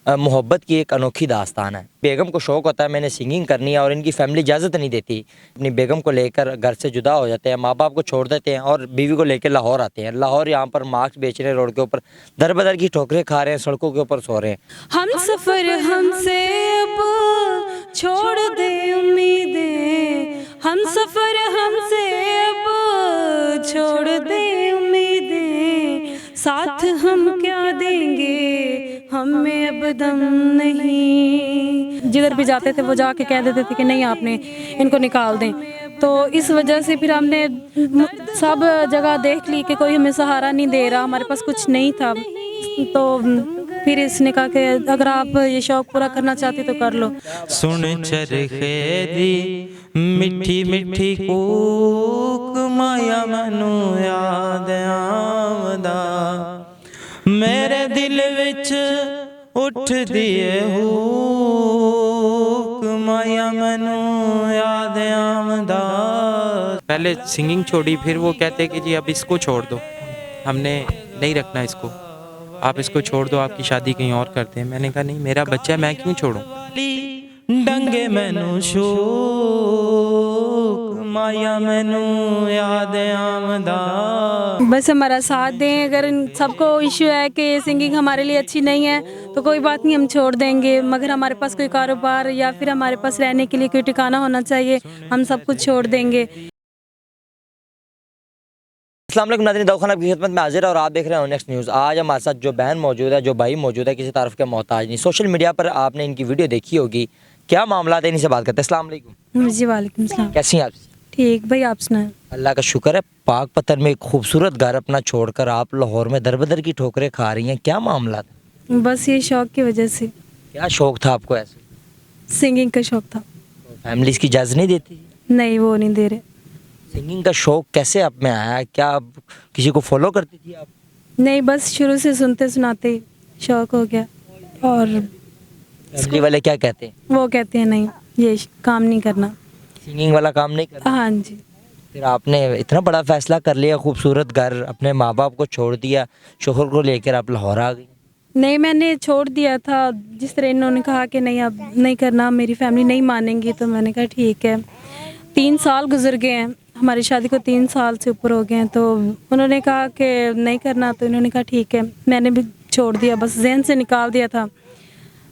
मोहब्बत की एक अनोखी दास्तान है। बेगम को शौक़ होता है मैंने सिंगिंग करनी है और इनकी फैमिली इजाज़त नहीं देती। अपनी बेगम को लेकर घर से जुदा हो जाते हैं, माँ बाप को छोड़ देते हैं और बीवी को लेकर लाहौर आते हैं। लाहौर यहाँ पर मास्क बेच रहे हैं, रोड के ऊपर दर बदर की ठोकरें खा रहे हैं, सड़कों के ऊपर सो रहे हैं। हम सफ़र हमसे अब छोड़ दे उम्मीदें, हम सफ़र हमसे अब छोड़ दे उम्मीदें, साथ हम क्या देंगे हमें अब दम नहीं। जिधर भी जाते थे वो जाके कह देते थे कि नहीं आपने इनको निकाल दें। तो इस वजह से फिर हमने सब जगह देख ली कि कोई हमें सहारा नहीं दे रहा, हमारे पास कुछ नहीं था। तो फिर इसने कहा कि अगर आप ये शौक़ पूरा करना चाहती तो कर लो। सुन चरखे दी मिठी मिठी कूक माया मैनू याद आवदा, मेरे दिल विच उठ दिए हुक माया मैनू याद आवदा। पहले सिंगिंग छोड़ी, फिर वो कहते कि जी अब इसको छोड़ दो, हमने नहीं रखना इसको, आप इसको छोड़ दो, आपकी शादी कहीं और करते हैं। मैंने कहा नहीं, मेरा बच्चा है, मैं क्यों छोड़ूं। डंगे मैनू शोक माया मैनू याद आमदा। बस हमारा साथ दें। अगर सबको इश्यू है कि सिंगिंग हमारे लिए अच्छी नहीं है तो कोई बात नहीं, हम छोड़ देंगे, मगर हमारे पास कोई कारोबार या फिर हमारे पास रहने के लिए कोई ठिकाना होना चाहिए, हम सब कुछ छोड़ देंगे। अस्सलाम वालेकुम नाज़रीन, दवाखाना आपकी खिदमत में हाजिर है और आप देख रहे हैं नेक्स्ट न्यूज़। आज हमारे साथ जो बहन मौजूद है, जो भाई मौजूद है, किसी तारीफ के मोहताज नहीं। सोशल मीडिया पर आपने इनकी वीडियो देखी होगी, क्या मामला है इनसे बात करते हैं। अस्सलाम वालेकुम। जी वालेकुम सलाम। कैसी हैं आप? ठीक भाई, आप सुनाएं। अल्लाह का शुक्र है। पाक पत्थर में एक खूबसूरत घर अपना छोड़कर आप लाहौर में दर बदर की ठोकरें खा रही हैं, क्या मामला था? बस ये शौक़ की वजह से। क्या शौक़ था आपको ऐसे? सिंगिंग का शौक़ था। फैमिली इसकी इजाज़त नहीं देती? नहीं, वो नहीं दे रहे। सिंगिंग का शौक़ कैसे आप में आया? क्या आप किसी को फॉलो करती थी आप? नहीं, बस शुरू से सुनते सुनाते ही शौक़ हो गया। और फैमिली वाले क्या कहते हैं? वो कहते हैं नहीं, ये काम नहीं करना, सिंगिंग वाला काम नहीं करना। हाँ जी। फिर आपने इतना बड़ा फैसला कर लिया, खूबसूरत घर, अपने माँ बाप को छोड़ दिया, शोहर को लेकर आप लाहौर आ गई? नहीं, मैंने छोड़ दिया था। जिस तरह इन्होंने कहा कि नहीं अब नहीं करना, मेरी फैमिली नहीं मानेंगी, तो मैंने कहा ठीक है। 3 साल गुजर गए हैं, हमारी शादी को 3 साल से ऊपर हो गए हैं। तो उन्होंने कहा कि नहीं करना, तो इन्होंने कहा ठीक है, मैंने भी छोड़ दिया, बस जहन से निकाल दिया था।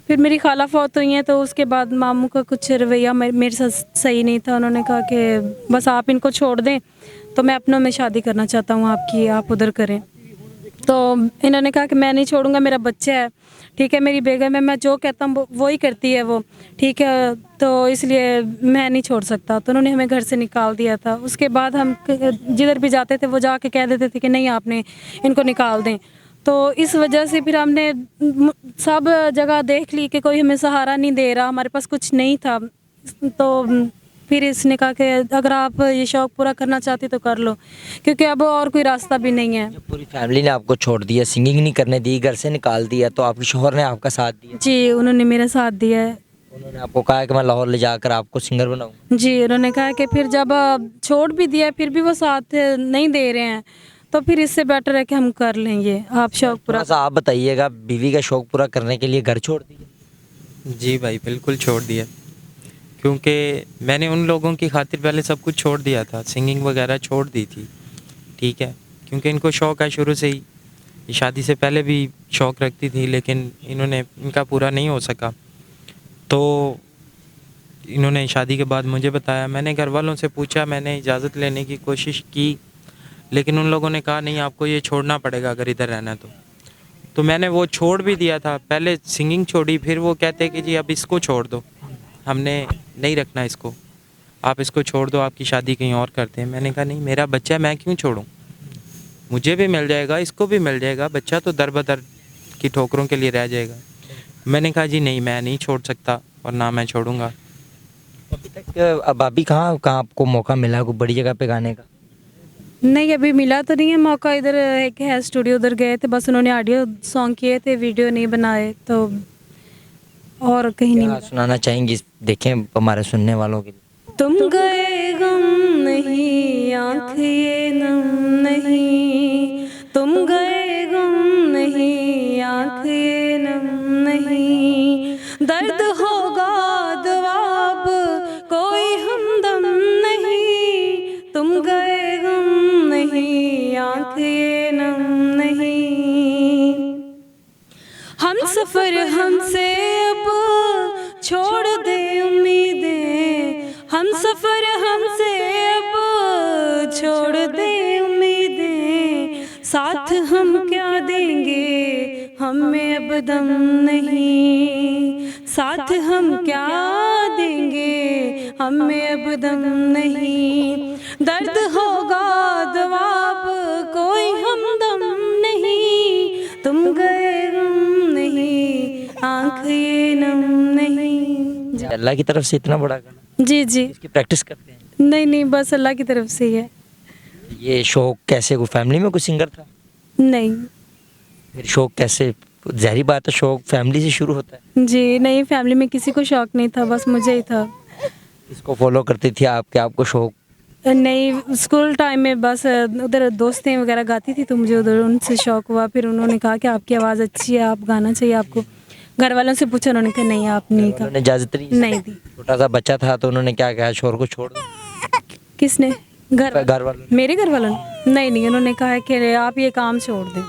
फिर मेरी खाला फौत हुई हैं, तो उसके बाद मामू का कुछ रवैया मेरे साथ सही नहीं था। उन्होंने कहा कि बस आप इनको छोड़ दें, तो मैं अपनों में शादी करना चाहता हूँ आपकी, आप उधर करें। तो इन्होंने कहा कि मैं नहीं छोड़ूंगा, मेरा बच्चा है, ठीक है, मेरी बेगम है, मैं जो कहता हूँ वो ही करती है वो, ठीक है, तो इसलिए मैं नहीं छोड़ सकता। तो उन्होंने हमें घर से निकाल दिया था। उसके बाद हम जिधर भी जाते थे वो जाके कह देते थे कि नहीं आपने इनको निकाल दें। तो इस वजह से फिर हमने सब जगह देख ली कि कोई हमें सहारा नहीं दे रहा, हमारे पास कुछ नहीं था। तो फिर इसने कहा कि अगर आप ये शौक़ पूरा करना चाहती तो कर लो, क्योंकि अब और कोई रास्ता भी नहीं है। जब पूरी फैमिली ने आपको छोड़ दिया, सिंगिंग नहीं करने दी, घर से निकाल दिया, तो आपके शोहर ने आपका साथ दिया? जी, उन्होंने मेरा साथ दिया है। उन्होंने आपको कहा कि मैं लाहौर ले जाकर आपको सिंगर बनाऊँ? जी, उन्होंने कहा कि फिर जब छोड़ भी दिया फिर भी वो साथ नहीं दे रहे हैं, तो फिर इससे बेटर है कि हम कर लेंगे, आप शौक़ पूरा। थोड़ा सा आप बताइएगा, बीवी का शौक़ पूरा करने के लिए घर छोड़ दिया? जी भाई, बिल्कुल छोड़ दिया, क्योंकि मैंने उन लोगों की खातिर पहले सब कुछ छोड़ दिया था, सिंगिंग वगैरह छोड़ दी थी, ठीक है, क्योंकि इनको शौक़ है शुरू से ही। शादी से पहले भी शौक़ रखती थी, लेकिन इनका पूरा नहीं हो सका। तो इन्होंने शादी के बाद मुझे बताया, मैंने घर वालों से पूछा, मैंने इजाज़त लेने की कोशिश की, लेकिन उन लोगों ने कहा नहीं आपको ये छोड़ना पड़ेगा अगर इधर रहना तो मैंने वो छोड़ भी दिया था। पहले सिंगिंग छोड़ी, फिर वो कहते कि जी अब इसको छोड़ दो, हमने नहीं रखना इसको, आप इसको छोड़ दो, आपकी शादी कहीं और करते हैं। मैंने कहा नहीं, मेरा बच्चा है, मैं क्यों छोड़ूं, मुझे भी मिल जाएगा, इसको भी मिल जाएगा, बच्चा तो दर बदर की ठोकरों के लिए रह जाएगा। मैंने कहा जी नहीं, मैं नहीं छोड़ सकता और ना मैं छोड़ूंगा। अभी तक अब अभी कहाँ कहाँ आपको मौका मिला कोई बड़ी जगह पे गाने का? नहीं, अभी मिला तो नहीं है मौका। इधर एक है स्टूडियो, उधर गए थे, बस उन्होंने ऑडियो सॉन्ग किए थे, वीडियो नहीं बनाए, तो और कहीं नहीं। सुनाना चाहेंगी, देखें हमारे सुनने वालों के लिए? तुम गए गम नहीं, आँख ये नम नहीं, तुम गए गम नहीं, आँख ये नम नहीं, दर्द होगा दवाब कोई हमदम नहीं, तुम गए गम नहीं, आँख ये नम नहीं। हम सफ़र हमसे अब छोड़ दे उम्मीदें, हम सफ़र हमसे अब छोड़ दे उम्मीदें, साथ हम क्या देंगे हमें अब दम नहीं, साथ हम क्या देंगे हमें अब दम नहीं। दर्द होगा दवाब कोई हमदम नहीं, तुम गए गम नहीं, आँख ये नम नहीं। अल्लाह की तरफ से इतना बड़ा गाना, जी जी, इसकी प्रैक्टिस करते हैं? नहीं नहीं, बस अल्लाह की तरफ से ही है। ये शौक कैसे, कोई फैमिली में कोई सिंगर था? नहीं फिर शौक कैसे? ज़ाहिर बात है शौक फैमिली से शुरू होता है। जी नहीं, फैमिली में किसी को शौक नहीं था, बस मुझे ही था। इसको फॉलो करती थी आपके, आपको शौक? नहीं, स्कूल टाइम में बस उधर दोस्तें वगैरह गाती थी तो मुझे उधर उनसे शौक हुआ। फिर उन्होंने कहा कि आपकी आवाज़ अच्छी है, आप गाना चाहिए आपको। घर वालों से पूछा, उन्होंने कहा नहीं आप नहीं उन्होंने का इजाज़त नहीं दी। छोटा सा बच्चा था तो उन्होंने क्या कहा, शोर को छोड़ दो? किसने? घर वालों ने? मेरे घर वालों ने? नहीं नहीं, उन्होंने कहा है कि आप ये काम छोड़ दें।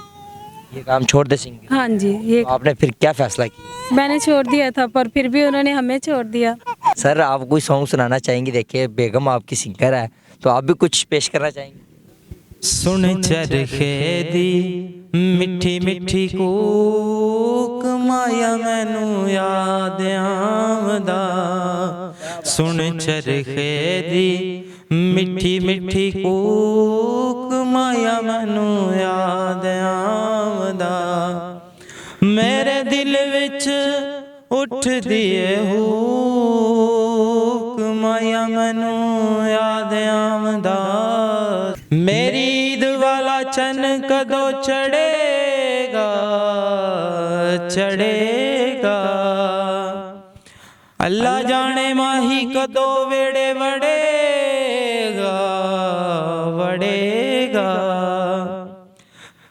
ये काम छोड़ दे सिंगिंग? हाँ जी, ये तो आपने फिर क्या फैसला किया? मैंने छोड़ दिया था, पर फिर भी उन्होंने हमें छोड़ दिया। सर आप कोई सॉन्ग सुनाना चाहेंगे? देखिए बेगम आपकी सिंगर है तो आप भी कुछ पेश करना चाहेंगे? सुन चरखे दी मिठी मिठी कूक, माया मैनू याद आमदा। सुन चरखे दी मिठी मिठी कूक, माया मैनू याद आमदा। मेरे दिल विच उठ दिए हुक, माया मैनू याद आमदा। मेरी ईद वाला चन कदों चढ़ेगा, चढ़ेगा। अल्लाह जाने माही कदों वेड़े वड़ेगा, वड़ेगा।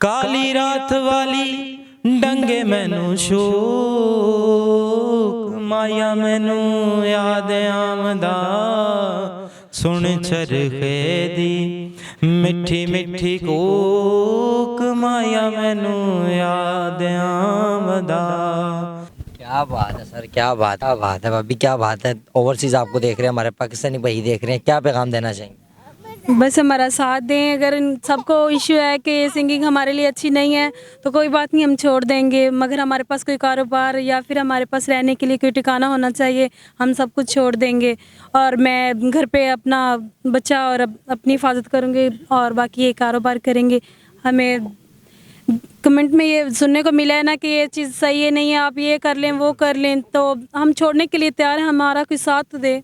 काली रात वाली डंगे मैनू शोक, माया मैनू याद आमदा। सुन चरखे दी मिठी मिठी कूक, माया मैनू याद आमदा। क्या बात है सर, क्या बात है भाभी, क्या बात है। ओवरसीज आपको देख रहे हैं, हमारे पाकिस्तानी भाई देख रहे हैं, क्या पैगाम देना चाहेंगे? बस हमारा साथ दें। अगर इन सबको इश्यू है कि ये सिंगिंग हमारे लिए अच्छी नहीं है तो कोई बात नहीं, हम छोड़ देंगे, मगर हमारे पास कोई कारोबार या फिर हमारे पास रहने के लिए कोई ठिकाना होना चाहिए, हम सब कुछ छोड़ देंगे। और मैं घर पे अपना बच्चा और अपनी हिफाजत करूँगी और बाकी ये कारोबार करेंगे। हमें कमेंट में ये सुनने को मिला है ना कि ये चीज़ सही है, नहीं है, आप ये कर लें वो कर लें, तो हम छोड़ने के लिए तैयार हैं, हमारा कोई साथ तो दे।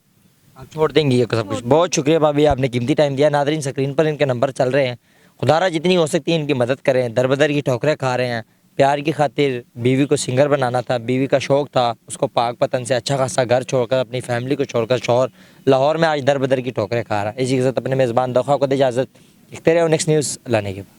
आप छोड़ देंगे ये सब कुछ? बहुत शुक्रिया भाभी, आपने कीमती टाइम दिया। नादरीन स्क्रीन पर इनके नंबर चल रहे हैं, खुदारा जितनी हो सकती है इनकी मदद करें। दर बदर की ठोकरें खा रहे हैं, प्यार की खातिर बीवी को सिंगर बनाना था, बीवी का शौक़ था, उसको पाक पतन से अच्छा खासा घर छोड़कर अपनी फैमिली को छोड़कर शौहर लाहौर में आज दर बदर की ठोकरें खा रहा है। इसी के साथ अपने मेज़बान दफ़ा को दे इजाज़त। देखते रहे नेक्स्ट न्यूज़ लाने के बाद।